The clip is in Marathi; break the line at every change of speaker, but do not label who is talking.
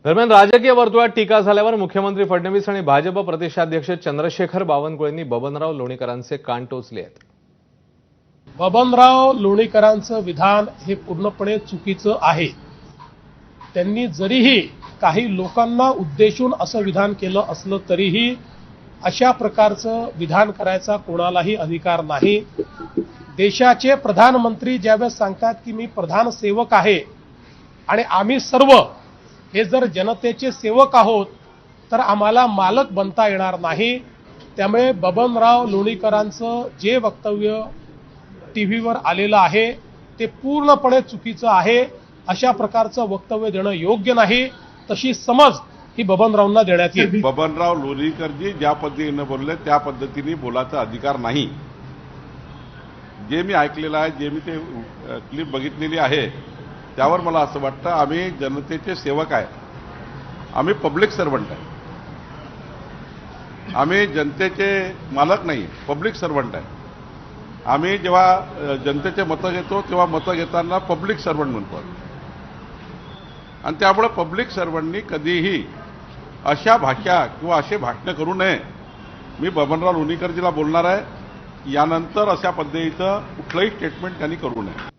दरम्यान राजकीय वर्तुळात टीका झाल्यावर मुख्यमंत्री फडणवीस आणि भाजप प्रदेशाध्यक्ष चंद्रशेखर बावनकुळेंनी बबनराव लोणीकरांचे कान टोचले आहेत।
बबनराव लोणीकरांचं विधान हे पूर्णपणे चुकीचं आहे। त्यांनी जरीही काही लोकांना उद्देशून असं विधान केलं असलं तरीही अशा प्रकारचं विधान करायचा कोणालाही अधिकार नाही। देशाचे प्रधानमंत्री ज्यावेळेस सांगतात की मी प्रधान सेवक आहे आणि आम्ही सर्व हे जर जनतेचे सेवक आहोत तर आम्हाला मालक बनता येणार नाही। त्यामुळे बबनराव लोणीकरांचं जे वक्तव्य टीव्हीवर आलेलं आहे ते पूर्णपणे चुकीचं आहे। अशा प्रकारचं वक्तव्य देणं योग्य नाही, तशी समज ही बबनरावांना देण्यात येईल।
बबनराव लोणीकरजी ज्या पद्धतीने बोलले त्या पद्धतीने बोलायचा अधिकार नाही। जे मी ऐकलेलं आहे, जे मी ते क्लिप बघितलेली आहे त्यावर मला असं वाटतं आम्ही जनतेचे सेवक आहे, आम्ही पब्लिक सर्वंट आहे, आम्ही जनतेचे मालक नाही, पब्लिक सर्वंट आहे। आम्ही जेव्हा जनतेचे मतं घेतो तेव्हा मतं घेताना पब्लिक सर्वंट म्हणतो आणि त्यामुळे पब्लिक सर्वंटनी कधीही अशा भाषा किंवा असे भाषण करू नये। मी बबनराव लोणीकरजीला बोलणार आहे, यानंतर अशा पद्धतीचं कुठलंही स्टेटमेंट त्यांनी करू नये।